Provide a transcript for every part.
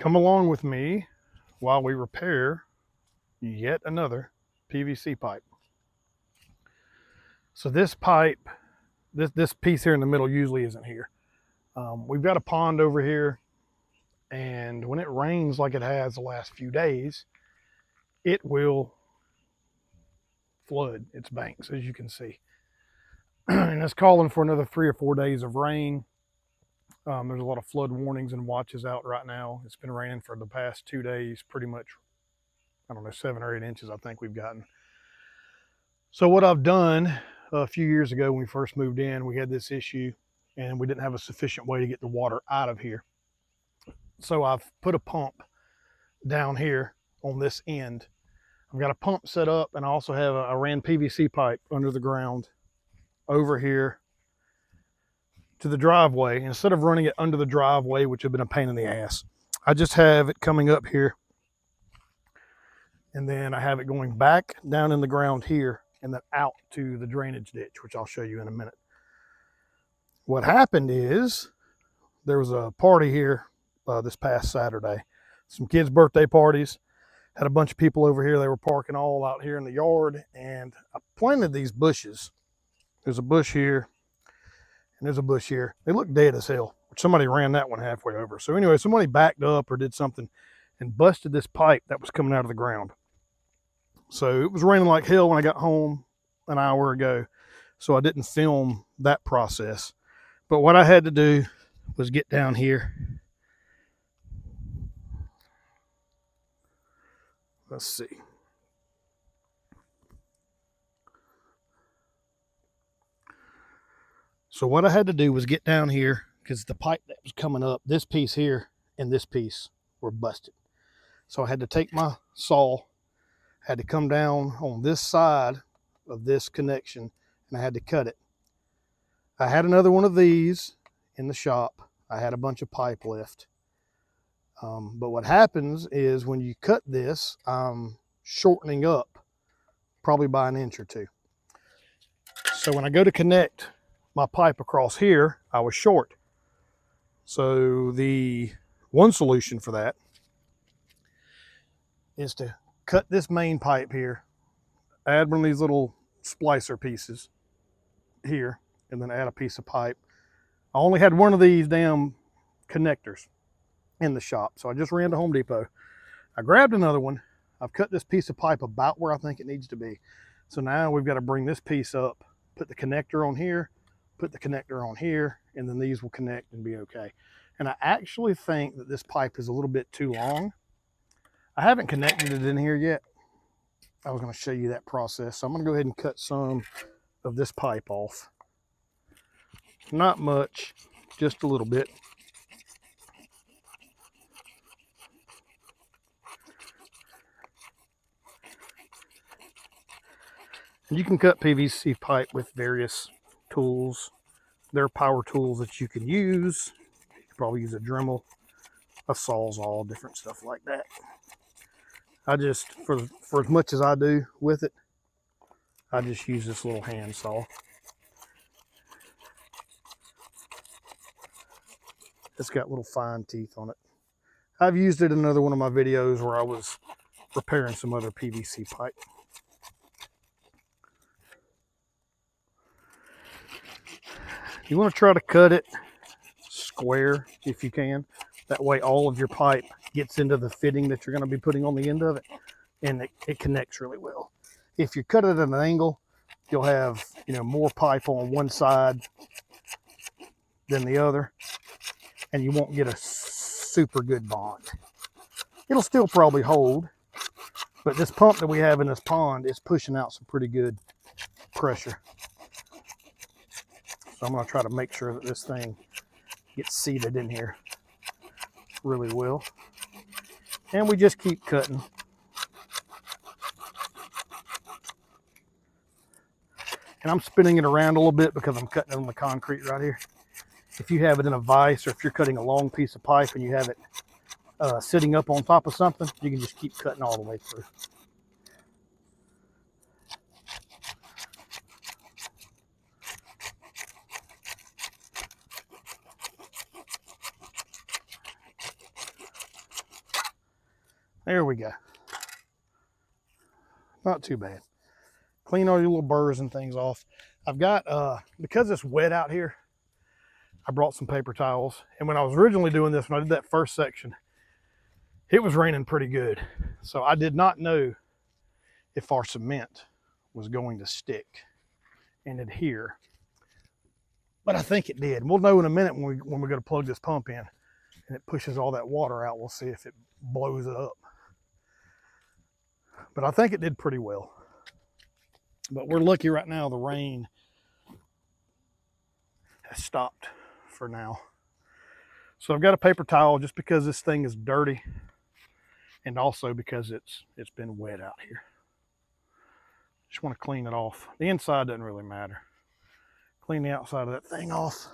Come along with me while we repair yet another PVC pipe. So this pipe, this piece here in the middle usually isn't here. We've got a pond over here, and when it rains like it has the last few days, it will flood its banks, as you can see. And it's calling for another 3 or 4 days of rain. There's a lot of flood warnings and watches out right now. It's been raining for the past 2 days, pretty much, I don't know, 7 or 8 inches I think we've gotten. So what I've done a few years ago when we first moved in, we had this issue and we didn't have a sufficient way to get the water out of here. So I've put a pump down here on this end. I've got a pump set up, and I also have I ran PVC pipe under the ground over here to the driveway. Instead of running it under the driveway, which would have been a pain in the ass, I just have it coming up here, and then I have it going back down in the ground here and then out to the drainage ditch, which I'll show you in a minute. What happened is there was a party here this past Saturday, some kids' birthday parties. Had a bunch of people over here. They were parking all out here in the yard, and I planted these bushes. There's a bush here, and there's a bush here. They look dead as hell. Somebody ran that one halfway over. So anyway, somebody backed up or did something and busted this pipe that was coming out of the ground. So it was raining like hell when I got home an hour ago, so I didn't film that process. But what I had to do was get down here. Let's see. So what I had to do was get down here, because the pipe that was coming up, this piece here and this piece were busted. So I had to take my saw, had to come down on this side of this connection, and I had to cut it. I had another one of these in the shop. I had a bunch of pipe left. But what happens is when you cut this, I'm shortening up probably by an inch or two. So when I go to connect my pipe across here, I was short. So the one solution for that is to cut this main pipe here, add one of these little splicer pieces here, and then add a piece of pipe. I only had one of these damn connectors in the shop, so I just ran to Home Depot. I grabbed another one. I've cut this piece of pipe about where I think it needs to be. So now we've got to bring this piece up, put the connector on here, put the connector on here, and then these will connect and be okay. And I actually think that this pipe is a little bit too long. I haven't connected it in here yet. I was going to show you that process. So I'm going to go ahead and cut some of this pipe off. Not much, just a little bit. And you can cut PVC pipe with various tools. There are power tools that you can use. You can probably use a Dremel, a Sawzall, different stuff like that. I just, for as much as I do with it, I just use this little hand saw. It's got little fine teeth on it. I've used it in another one of my videos where I was repairing some other PVC pipe. You want to try to cut it square if you can. That way all of your pipe gets into the fitting that you're going to be putting on the end of it, and it connects really well. If you cut it at an angle, you'll have, more pipe on one side than the other, and you won't get a super good bond. It'll still probably hold, but this pump that we have in this pond is pushing out some pretty good pressure. So I'm going to try to make sure that this thing gets seated in here really well. And we just keep cutting. And I'm spinning it around a little bit because I'm cutting it on the concrete right here. If you have it in a vise, or if you're cutting a long piece of pipe and you have it sitting up on top of something, you can just keep cutting all the way through. There we go. Not too bad. Clean all your little burrs and things off. I've got, because it's wet out here, I brought some paper towels. And when I was originally doing this, when I did that first section, it was raining pretty good. So I did not know if our cement was going to stick and adhere. But I think it did. We'll know in a minute when we go to plug this pump in and it pushes all that water out. We'll see if it blows it up. But I think it did pretty well. But we're lucky right now the rain has stopped for now. So I've got a paper towel just because this thing is dirty and also because it's been wet out here. Just want to clean it off. The inside doesn't really matter. Clean the outside of that thing off.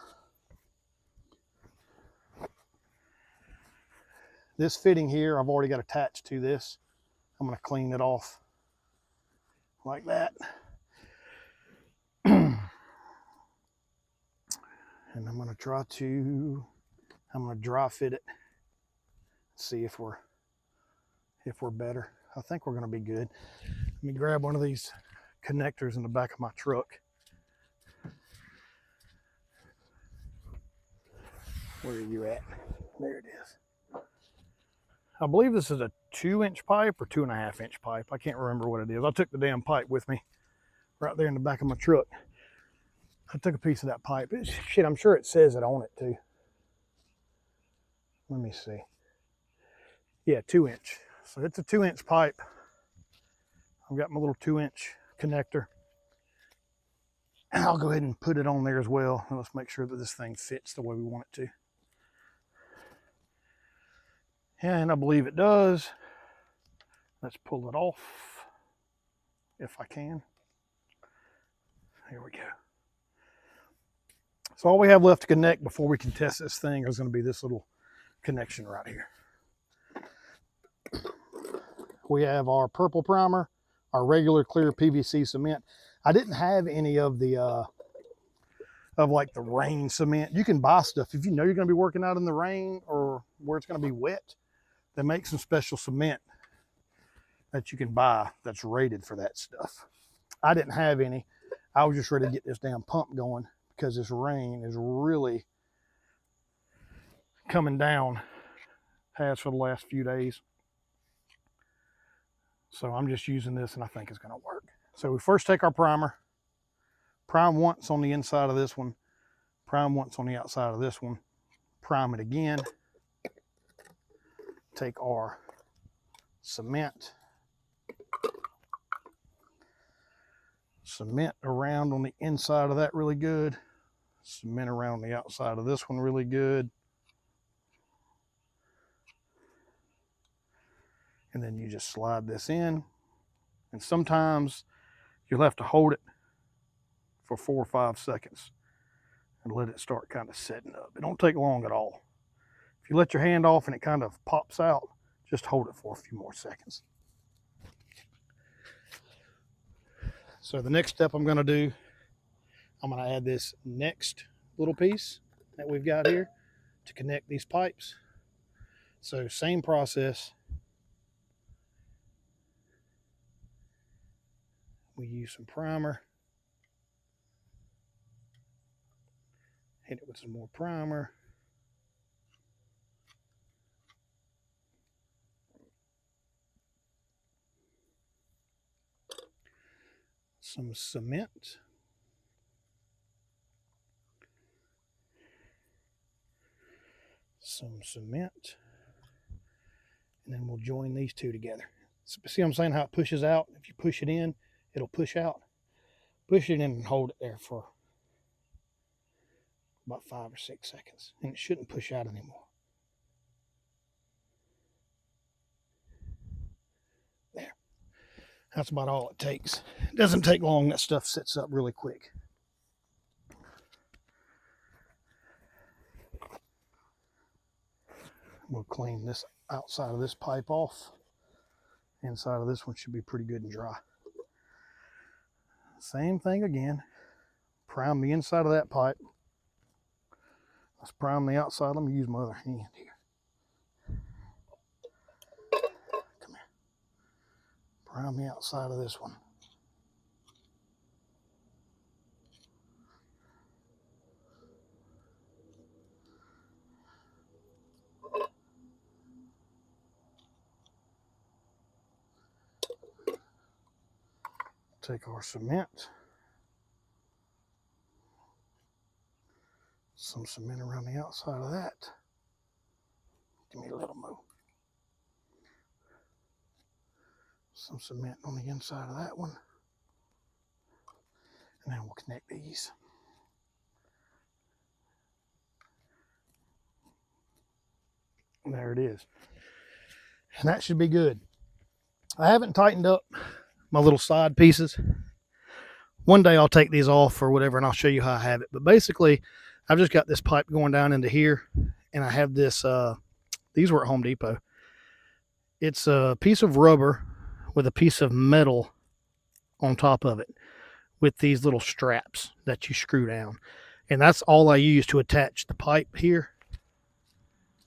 This fitting here, I've already got attached to this. I'm going to clean it off like that. And I'm going to dry fit it. See if we're better. I think we're going to be good. Let me grab one of these connectors in the back of my truck. Where are you at? There it is. I believe this is a 2-inch pipe or 2.5-inch pipe. I can't remember what it is. I took the damn pipe with me right there in the back of my truck. I took a piece of that pipe. Shit, I'm sure it says it on it too. Let me see. Yeah, 2-inch. So it's a 2-inch pipe. I've got my little 2-inch connector. And I'll go ahead and put it on there as well. And let's make sure that this thing fits the way we want it to. And I believe it does. Let's pull it off if I can. Here we go. So all we have left to connect before we can test this thing is going to be this little connection right here. We have our purple primer, our regular clear PVC cement. I didn't have any of the like the rain cement. You can buy stuff if you know you're going to be working out in the rain or where it's going to be wet. They make some special cement that you can buy that's rated for that stuff. I didn't have any. I was just ready to get this damn pump going because this rain is really coming down, has for the last few days. So I'm just using this and I think it's going to work. So we first take our primer, prime once on the inside of this one, prime once on the outside of this one, prime it again, take our cement around on the inside of that really good, cement around the outside of this one really good, and then you just slide this in. And sometimes you'll have to hold it for 4 or 5 seconds and let it start kind of setting up. It don't take long at all. If you let your hand off and it kind of pops out, just hold it for a few more seconds. So the next step I'm going to do, I'm going to add this next little piece that we've got here to connect these pipes. So same process. We use some primer. Hit it with some more primer. Some cement. Some cement. And then we'll join these two together. See what I'm saying, how it pushes out? If you push it in, it'll push out. Push it in and hold it there for about 5 or 6 seconds. And it shouldn't push out anymore. There. That's about all it takes. It doesn't take long. That stuff sets up really quick. We'll clean this outside of this pipe off. Inside of this one should be pretty good and dry. Same thing again. Prime the inside of that pipe. Let's prime the outside. Let me use my other hand here. around the outside of this one. Take our cement, some cement around the outside of that. Give me a little more. Some cement on the inside of that one. And then we'll connect these. And there it is. And that should be good. I haven't tightened up my little side pieces. One day I'll take these off or whatever and I'll show you how I have it. But basically, I've just got this pipe going down into here, and I have this, these were at Home Depot. It's a piece of rubber with a piece of metal on top of it with these little straps that you screw down. And that's all I use to attach the pipe here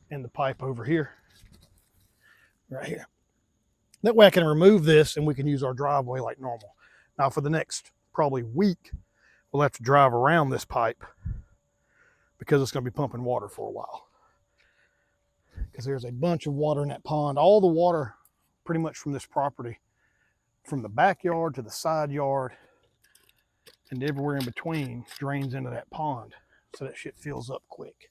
and the pipe over here, right here. That way I can remove this and we can use our driveway like normal. Now for the next probably week, we'll have to drive around this pipe because it's going to be pumping water for a while. Because there's a bunch of water in that pond. All the water pretty much from this property, from the backyard to the side yard and everywhere in between, drains into that pond. So that shit fills up quick.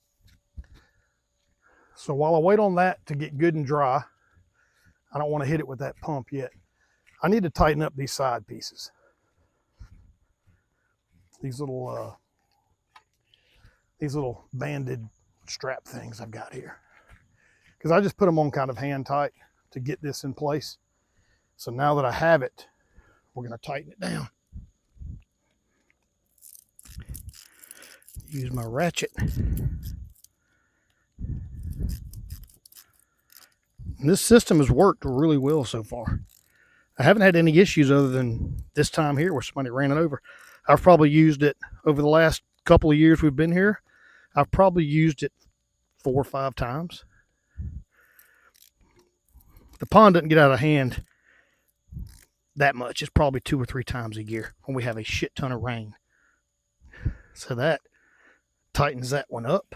So while I wait on that to get good and dry, I don't want to hit it with that pump yet. I need to tighten up these side pieces. These little banded strap things I've got here. Because I just put them on kind of hand tight to get this in place. So now that I have it, we're going to tighten it down. Use my ratchet. And this system has worked really well so far. I haven't had any issues other than this time here where somebody ran it over. I've probably used it over the last couple of years we've been here. I've probably used it 4 or 5 times. The pond doesn't get out of hand that much. It's probably 2 or 3 times a year when we have a shit ton of rain. So that tightens that one up.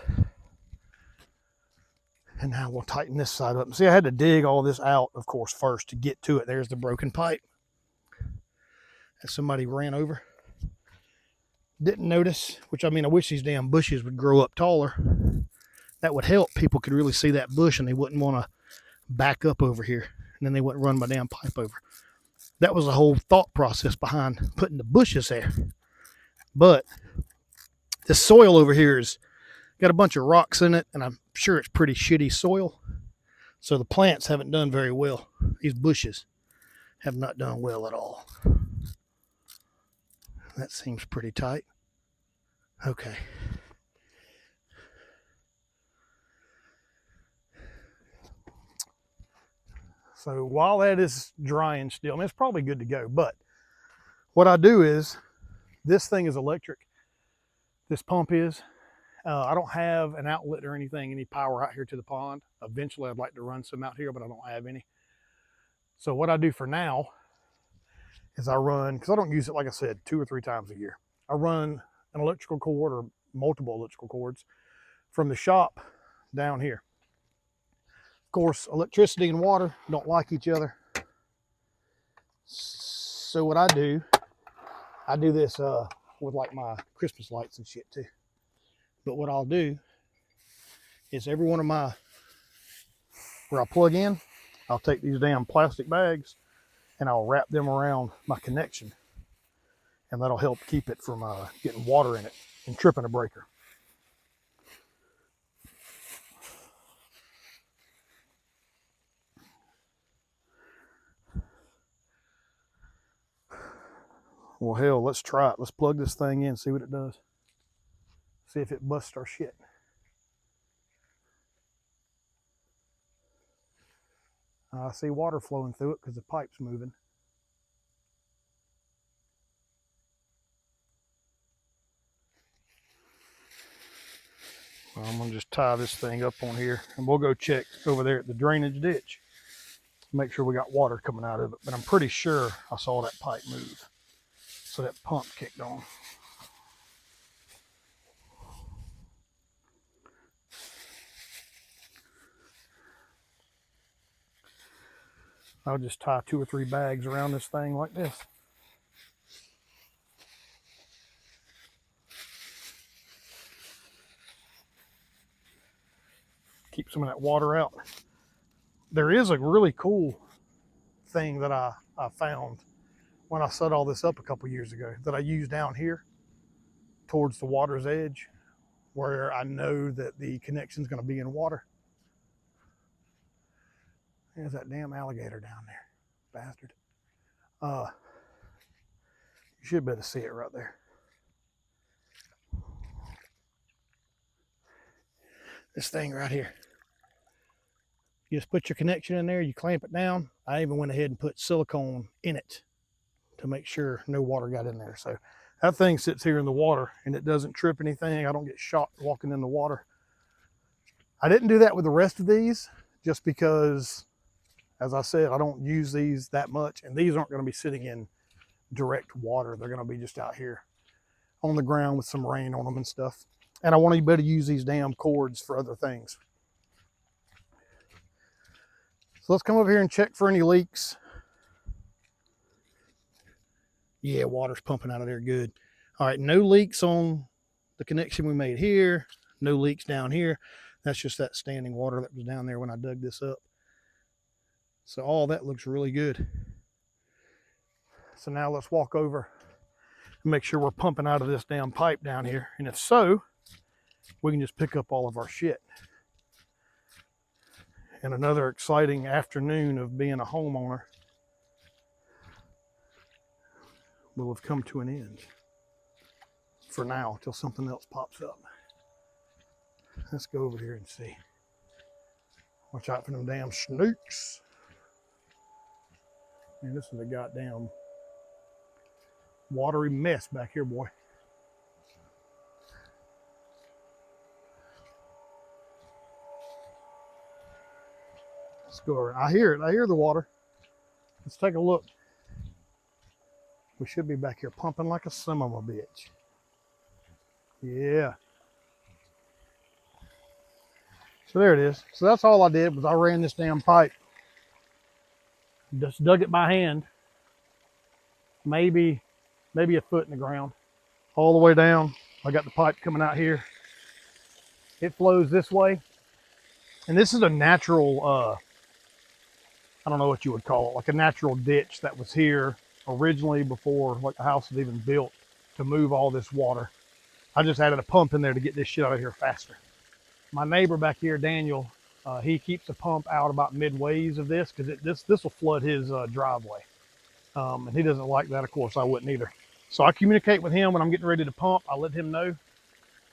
And now we'll tighten this side up. See, I had to dig all this out, of course, first to get to it. There's the broken pipe that somebody ran over. Didn't notice, which I mean, I wish these damn bushes would grow up taller. That would help. People could really see that bush and they wouldn't want to back up over here. And then they wouldn't run my damn pipe over. That was the whole thought process behind putting the bushes there. But this soil over here has got a bunch of rocks in it, and I'm sure it's pretty shitty soil. So the plants haven't done very well. These bushes have not done well at all. That seems pretty tight. Okay. So while that is drying still, I mean, it's probably good to go. But what I do is, this thing is electric. This pump is. I don't have an outlet or anything, any power out here to the pond. Eventually, I'd like to run some out here, but I don't have any. So what I do for now is I run, because I don't use it, like I said, 2 or 3 times a year. I run an electrical cord or multiple electrical cords from the shop down here. Of course, electricity and water don't like each other. So what I do this with like my Christmas lights and shit too. But what I'll do is every one of my, where I plug in, I'll take these damn plastic bags and I'll wrap them around my connection. And that'll help keep it from getting water in it and tripping a breaker. Well, hell, let's try it. Let's plug this thing in, see what it does. See if it busts our shit. I see water flowing through it because the pipe's moving. Well, I'm going to just tie this thing up on here and we'll go check over there at the drainage ditch. make sure we got water coming out of it. But I'm pretty sure I saw that pipe move. So that pump kicked on. I'll just tie 2 or 3 bags around this thing like this. Keep some of that water out. There is a really cool thing that I found when I set all this up a couple years ago that I use down here towards the water's edge, where I know that the connection is going to be in water. There's that damn alligator down there, bastard. You should be able to see it right there. This thing right here. You just put your connection in there, you clamp it down. I even went ahead and put silicone in it to make sure no water got in there. So that thing sits here in the water and it doesn't trip anything. I don't get shot walking in the water. I didn't do that with the rest of these just because, as I said, I don't use these that much, and these aren't going to be sitting in direct water. They're going to be just out here on the ground with some rain on them and stuff. And I want to be able to use these damn cords for other things. So let's come over here and check for any leaks. Yeah, water's pumping out of there good. All right, no leaks on the connection we made here. No leaks down here. That's just that standing water that was down there when I dug this up. So all that looks really good. So now let's walk over and make sure we're pumping out of this damn pipe down here. And if so, we can just pick up all of our shit. And another exciting afternoon of being a homeowner will have come to an end. For now, till something else pops up. Let's go over here and see. Watch out for them damn snakes. Man, this is a goddamn watery mess back here, boy. Let's go around. I hear it. I hear the water. Let's take a look. We should be back here pumping like a son of a bitch. Yeah. So there it is. So that's all I did was I ran this damn pipe. Just dug it by hand. Maybe a foot in the ground. All the way down. I got the pipe coming out here. It flows this way. And this is a natural, I don't know what you would call it, like a natural ditch that was here originally before like the house was even built to move all this water. I just added a pump in there to get this shit out of here faster. My neighbor back here, Daniel, he keeps a pump out about midways of this because this will flood his driveway. And he doesn't like that, of course. I wouldn't either. So I communicate with him when I'm getting ready to pump. I let him know.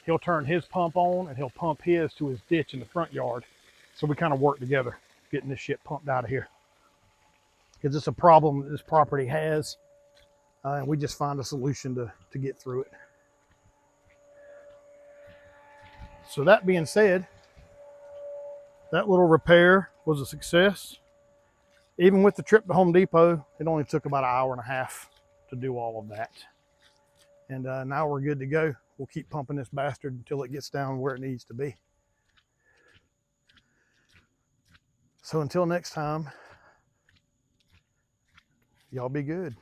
He'll turn his pump on and he'll pump his to his ditch in the front yard. So we kind of work together getting this shit pumped out of here. Because it's a problem that this property has. And we just find a solution to get through it. So that being said, that little repair was a success. Even with the trip to Home Depot, it only took about an hour and a half to do all of that. And now we're good to go. We'll keep pumping this bastard until it gets down where it needs to be. So until next time, y'all be good.